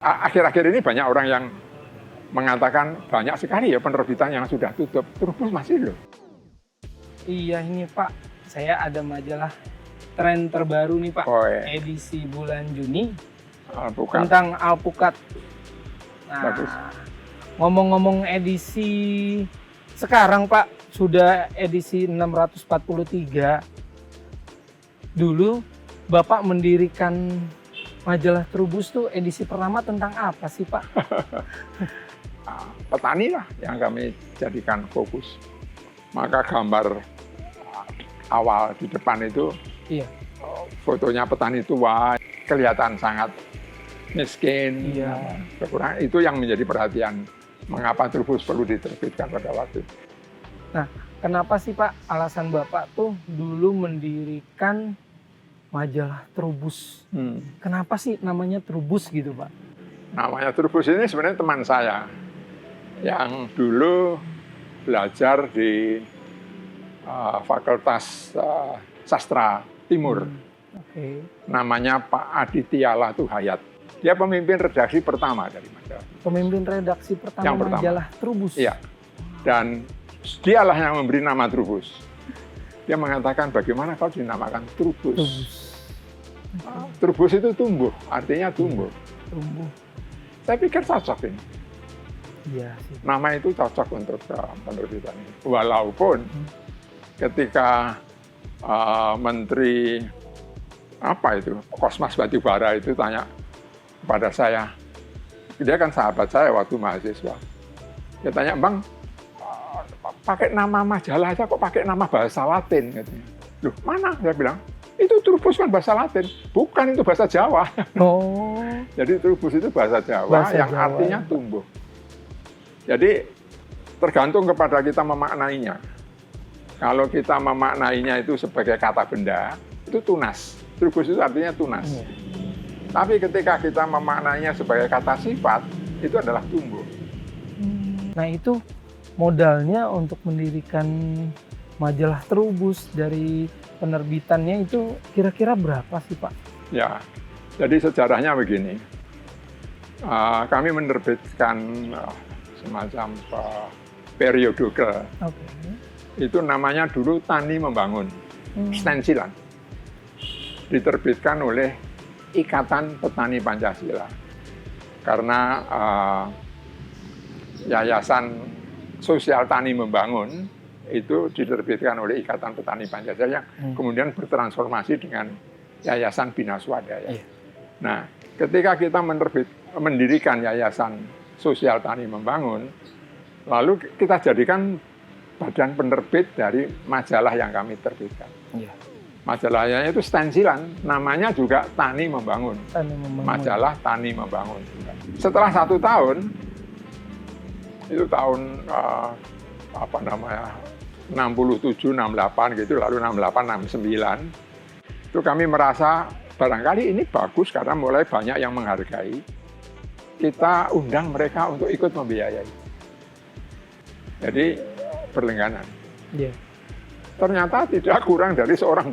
Akhir-akhir ini banyak orang yang mengatakan banyak sekali ya penerbitan yang sudah tutup. Trubus masih loh. Iya ini Pak, saya ada majalah tren terbaru nih Pak, edisi bulan Juni Alpukat. tentang alpukat. Bagus. Nah, ngomong-ngomong edisi sekarang Pak, sudah edisi 643. Dulu Bapak mendirikan majalah Trubus tuh edisi pertama tentang apa sih Pak? Petani lah yang kami jadikan fokus. Maka gambar awal di depan itu Iya. fotonya petani tua, kelihatan sangat miskin. Iya. Kekurangan itu yang menjadi perhatian mengapa Trubus perlu diterbitkan pada waktu itu. Nah, kenapa sih Pak alasan Bapak tuh dulu mendirikan majalah Trubus? Kenapa sih namanya Trubus gitu Pak? Namanya Trubus ini sebenarnya teman saya yang dulu belajar di Fakultas Sastra Timur. Oke. Namanya Pak Aditya Latuhayat. Dia pemimpin redaksi pertama dari majalah. Pemimpin redaksi pertama, Yang pertama. majalah Trubus. Iya. Dan dialah yang memberi nama Trubus. Dia mengatakan bagaimana kalau dinamakan Trubus. Trubus. Trubus itu tumbuh, artinya tumbuh. Tumbuh. Saya pikir cocok ini. Iya sih. Nama itu cocok untuk penerbitan ini. Walaupun ketika Menteri Kosmas Batubara itu tanya kepada saya, dia kan sahabat saya waktu mahasiswa. Dia tanya, Bang, pakai nama majalah aja kok pakai nama bahasa Latin? Katanya. Loh, mana? Saya bilang, itu Trubus kan bahasa Latin, bukan itu bahasa Jawa. Oh. Jadi Trubus itu bahasa Jawa yang Jawa. Artinya tumbuh. Jadi tergantung kepada kita memaknainya. Kalau kita memaknainya itu sebagai kata benda, itu tunas. Trubus itu artinya tunas. Tapi ketika kita memaknainya sebagai kata sifat, itu adalah tumbuh. Nah itu modalnya untuk mendirikan majalah Trubus dari penerbitannya itu kira-kira berapa sih Pak? Ya, jadi sejarahnya begini. Kami menerbitkan semacam periodika. Itu namanya dulu Tani Membangun, stensilan. Diterbitkan oleh Ikatan Petani Pancasila. Karena Yayasan Sosial Tani Membangun itu diterbitkan oleh Ikatan Petani Pancasila yang kemudian bertransformasi dengan Yayasan Bina Swadaya. Nah, ketika kita mendirikan Yayasan Sosial Tani Membangun, lalu kita jadikan badan penerbit dari majalah yang kami terbitkan. Majalahnya itu stensilan, namanya juga Tani Membangun. Majalah Tani Membangun. Setelah 1 tahun, itu tahun 67, 68 gitu, lalu 68, 69, itu kami merasa barangkali ini bagus karena mulai banyak yang menghargai. Kita undang mereka untuk ikut membiayai. Jadi berlangganan. Ternyata tidak kurang dari seorang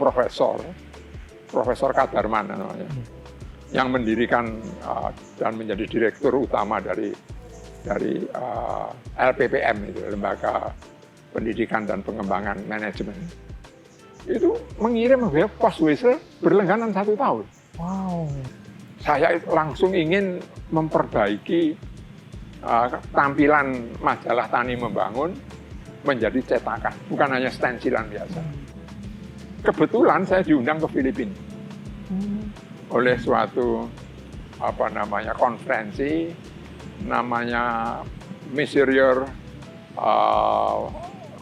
Profesor Kadarman namanya, yang mendirikan dan menjadi direktur utama dari LPPM itu, Lembaga Pendidikan dan Pengembangan Manajemen. Itu mengirim post whistle berlangganan 1 tahun. Wow. Saya langsung ingin memperbaiki tampilan majalah Tani Membangun menjadi cetakan, bukan hanya stensilan biasa. Kebetulan saya diundang ke Filipina oleh suatu konferensi namanya Miserior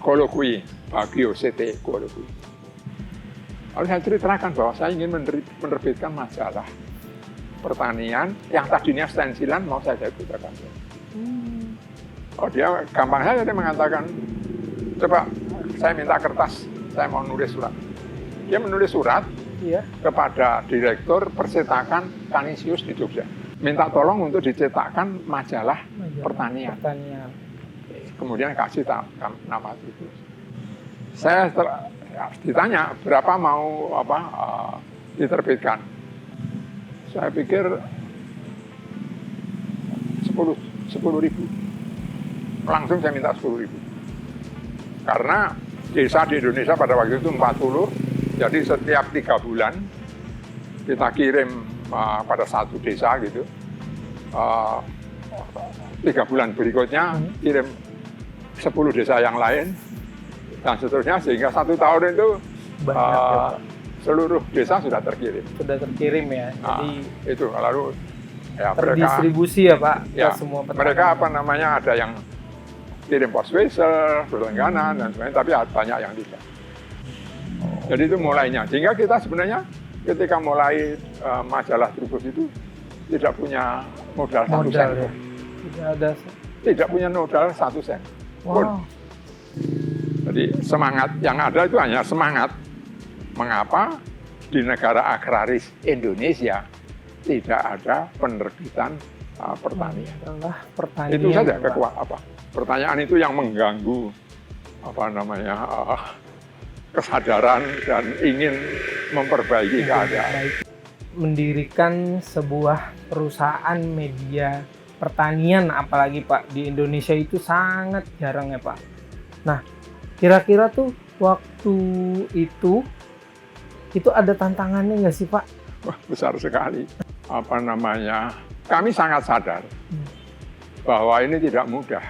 Colloquy, Baguio City Colloquy. Lalu saya ceritakan bahwa saya ingin menerbitkan majalah pertanian yang tadinya stensilan mau saya gunakan. Oh, dia gampang saja dia mengatakan, coba saya minta kertas, saya mau nulis surat. Dia menulis surat kepada Direktur Percetakan Kanisius di Jogja. Minta tolong untuk dicetakkan majalah pertanian. Kemudian kasih nama itu. Saya ditanya berapa mau diterbitkan. Saya pikir 10.000. Langsung saya minta 10.000. Karena desa di Indonesia pada waktu itu 40, jadi setiap 3 bulan kita kirim pada satu desa gitu. 3 bulan berikutnya kirim 10 desa yang lain dan seterusnya, sehingga 1 tahun itu seluruh desa sudah terkirim. Sudah terkirim ya. Jadi itu lalu ya terdistribusi ya Pak ya, ke semua petani. Mereka ada yang kirim pos wesel, berlangganan dan sebagainya, tapi banyak yang tidak. Jadi itu mulainya. Sehingga kita sebenarnya ketika mulai majalah Trubus itu tidak punya modal 1 sen. Ya. Tidak punya modal 1 sen. Wow. Jadi semangat yang ada itu hanya semangat. Mengapa di negara agraris Indonesia tidak ada penerbitan pertanian? Pertanian. Itu saja pertanyaan itu yang mengganggu kesadaran dan ingin memperbaiki keadaan. Mendirikan sebuah perusahaan media pertanian, apalagi Pak di Indonesia itu sangat jarang ya Pak. Nah, kira-kira tuh waktu itu ada tantangannya nggak sih Pak? Wah, besar sekali. Kami sangat sadar bahwa ini tidak mudah.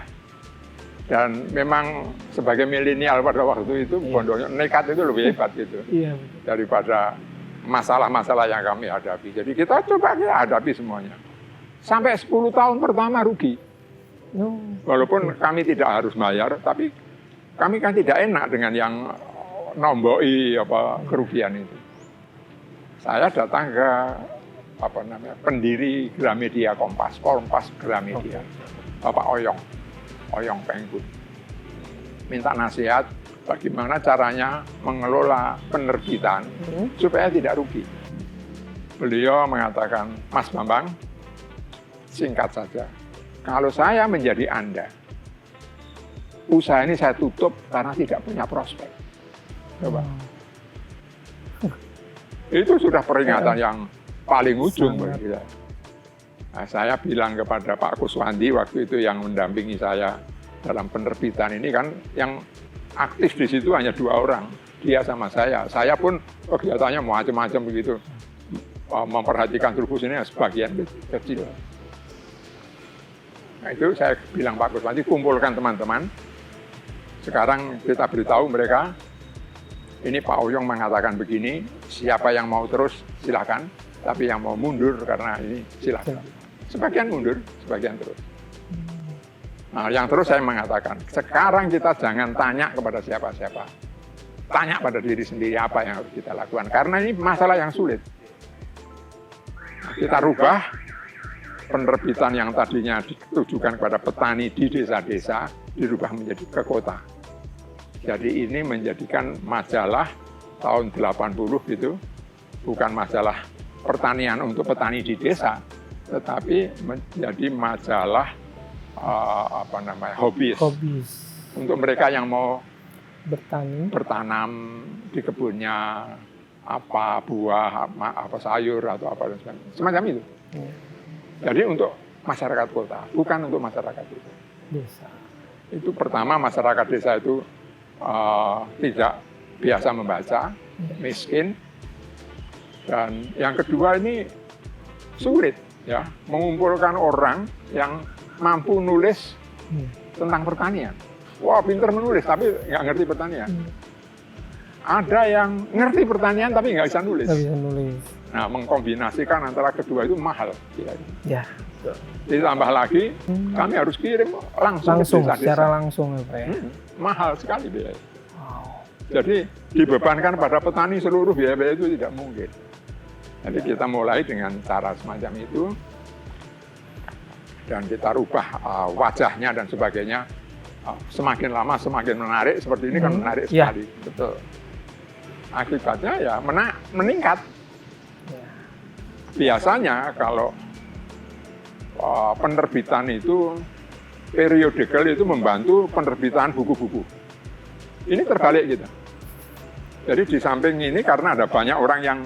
Dan memang sebagai milenial pada waktu itu, bondongnya nekat itu lebih hebat gitu. Iya. Daripada masalah-masalah yang kami hadapi. Jadi kita coba hadapi semuanya. Sampai 10 tahun pertama rugi. Walaupun kami tidak harus bayar, tapi kami kan tidak enak dengan yang nomboi kerugian itu. Saya datang ke pendiri Gramedia Kompas Gramedia, Bapak Oyong Pengkun. Minta nasihat bagaimana caranya mengelola penerbitan supaya tidak rugi. Beliau mengatakan, Mas Bambang, singkat saja, kalau saya menjadi Anda, usaha ini saya tutup karena tidak punya prospek. Coba. Itu sudah peringatan yang paling ujung bagi saya. Nah, saya bilang kepada Pak Kuswandi waktu itu yang mendampingi saya dalam penerbitan ini kan, yang aktif di situ hanya 2 orang, dia sama saya. Saya pun kegiatannya macam-macam begitu, memperhatikan Trubus ini sebagian kecil. Nah itu saya bilang Pak Kuswandi, kumpulkan teman-teman. Sekarang kita beritahu mereka, ini Pak Oyong mengatakan begini, siapa yang mau terus silakan, tapi yang mau mundur karena ini silakan. Sebagian mundur, sebagian terus. Nah, yang terus saya mengatakan, sekarang kita jangan tanya kepada siapa-siapa. Tanya pada diri sendiri apa yang harus kita lakukan. Karena ini masalah yang sulit. Nah, kita rubah penerbitan yang tadinya ditujukan kepada petani di desa-desa, dirubah menjadi ke kota. Jadi ini menjadikan majalah tahun 80 gitu, bukan majalah pertanian untuk petani di desa, tetapi menjadi majalah hobis. Untuk mereka yang mau bertanam di kebunnya, buah, sayur atau apa dan sebagainya, semacam itu. Jadi untuk masyarakat kota, bukan untuk masyarakat desa. Itu pertama, masyarakat desa itu tidak biasa membaca, miskin, dan yang kedua ini sulit ya mengumpulkan orang yang mampu nulis tentang pertanian. Wah, pinter menulis tapi nggak ngerti pertanian. Ada yang ngerti pertanian tapi nggak bisa nulis. Nah, mengkombinasikan antara kedua itu mahal. Ya. Ditambah lagi, kami harus kirim langsung ke desa-desa. Secara langsung ya Pak ya? Mahal sekali biaya. Jadi dibebankan pada petani seluruh biaya-biaya itu tidak mungkin. Jadi kita mulai dengan cara semacam itu, dan kita rubah wajahnya dan sebagainya. Semakin lama semakin menarik, seperti ini kan menarik sekali. Betul. Akibatnya ya meningkat. Biasanya kalau penerbitan itu periodikal itu membantu penerbitan buku-buku. Ini terbalik gitu. Jadi di samping ini karena ada banyak orang yang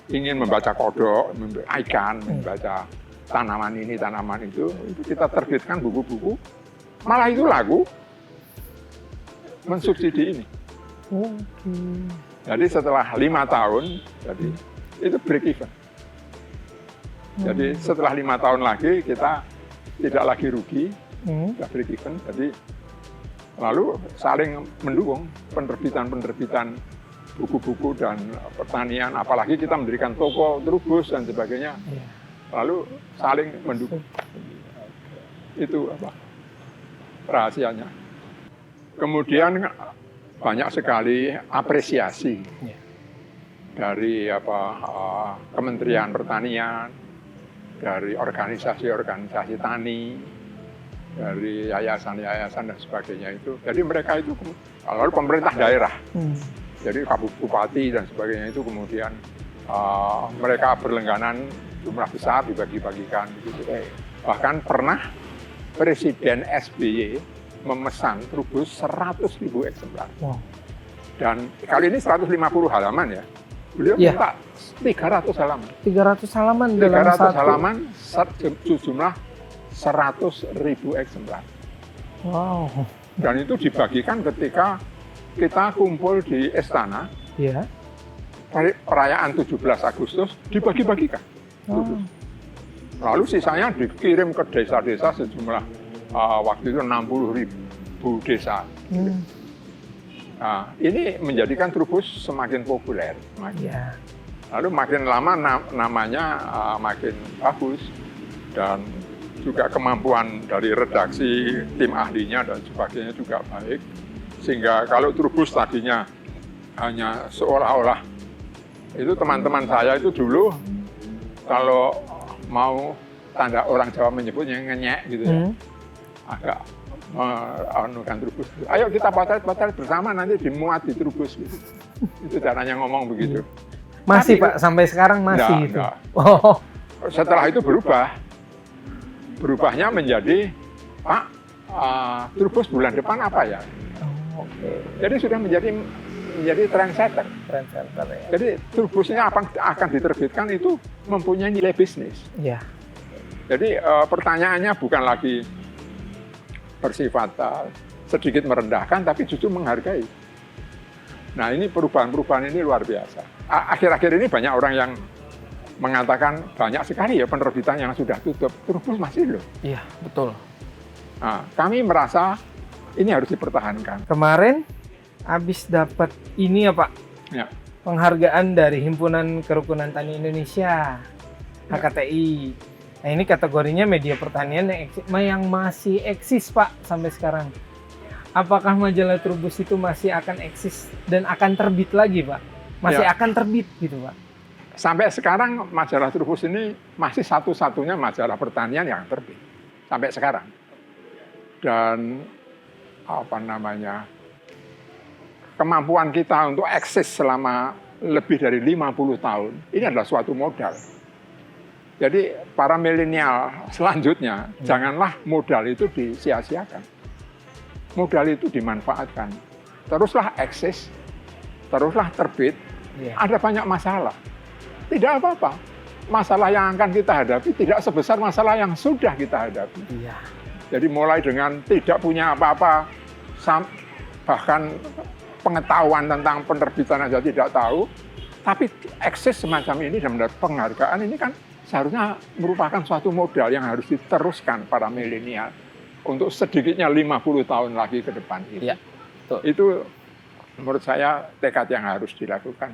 ingin membaca kodok, ikan, membaca tanaman ini, tanaman itu kita terbitkan buku-buku, malah itu laku mensubsidi ini. Oke. Jadi setelah 5 tahun, jadi itu break even. Jadi setelah 5 tahun lagi kita tidak lagi rugi, sudah break even. Jadi lalu saling mendukung penerbitan buku-buku dan pertanian, apalagi kita mendirikan toko Trubus dan sebagainya. Lalu saling mendukung. Itu apa rahasianya. Kemudian banyak sekali apresiasi dari Kementerian Pertanian, dari organisasi-organisasi tani, dari yayasan-yayasan dan sebagainya itu. Jadi mereka itu lalu pemerintah daerah, jadi bupati dan sebagainya itu kemudian mereka berlangganan jumlah besar dibagi-bagikan. Gitu. Bahkan pernah Presiden SBY memesan Trubus 100.000 eksemplar. Wow. Dan kali ini 150 halaman ya. Beliau minta 300 halaman. 300 halaman dalam 300 halaman jumlah 100.000 eksemplar. Wow. Dan itu dibagikan ketika kita kumpul di Istana. Iya. Perayaan 17 Agustus dibagi-bagikan. Lalu sisanya dikirim ke desa-desa sejumlah waktu itu 60.000 desa. Nah, ini menjadikan Trubus semakin populer. Lalu makin lama namanya makin bagus dan juga kemampuan dari redaksi, tim ahlinya dan sebagainya juga baik. Sehingga kalau Trubus tadinya hanya seolah-olah, itu teman-teman saya itu dulu kalau mau tanda orang Jawa menyebutnya ngenyek gitu ya, agak anukan Trubus. Ayo kita potret bersama nanti dimuat di Trubus gitu. Itu caranya ngomong begitu. Masih Pak, sampai sekarang masih itu. Oh. Setelah itu berubahnya menjadi Pak, Trubus bulan depan apa ya? Jadi sudah menjadi trendsetter. Ya. Jadi Trubusnya akan diterbitkan itu mempunyai nilai bisnis. Ya. Jadi pertanyaannya bukan lagi bersifat sedikit merendahkan, tapi justru menghargai. Nah ini perubahan-perubahan ini luar biasa. Akhir-akhir ini banyak orang yang mengatakan banyak sekali ya penerbitan yang sudah tutup. Trubus masih loh. Iya betul. Nah, kami merasa ini harus dipertahankan. Kemarin habis dapat ini ya Pak, penghargaan dari Himpunan Kerukunan Tani Indonesia, HKTI. Nah ini kategorinya media pertanian yang masih eksis Pak sampai sekarang. Apakah majalah Trubus itu masih akan eksis dan akan terbit lagi Pak? Masih akan terbit gitu Pak? Sampai sekarang majalah Trubus ini masih satu-satunya majalah pertanian yang terbit. Sampai sekarang. Dan kemampuan kita untuk eksis selama lebih dari 50 tahun, ini adalah suatu modal. Jadi para milenial selanjutnya, janganlah modal itu disia-siakan. Modal itu dimanfaatkan. Teruslah eksis, teruslah terbit, ada banyak masalah. Tidak apa-apa. Masalah yang akan kita hadapi tidak sebesar masalah yang sudah kita hadapi. Jadi mulai dengan tidak punya apa-apa, bahkan pengetahuan tentang penerbitan aja tidak tahu, tapi eksis semacam ini dan mendapat penghargaan ini kan seharusnya merupakan suatu modal yang harus diteruskan para milenial untuk sedikitnya 50 tahun lagi ke depan. Itu menurut saya tekad yang harus dilakukan.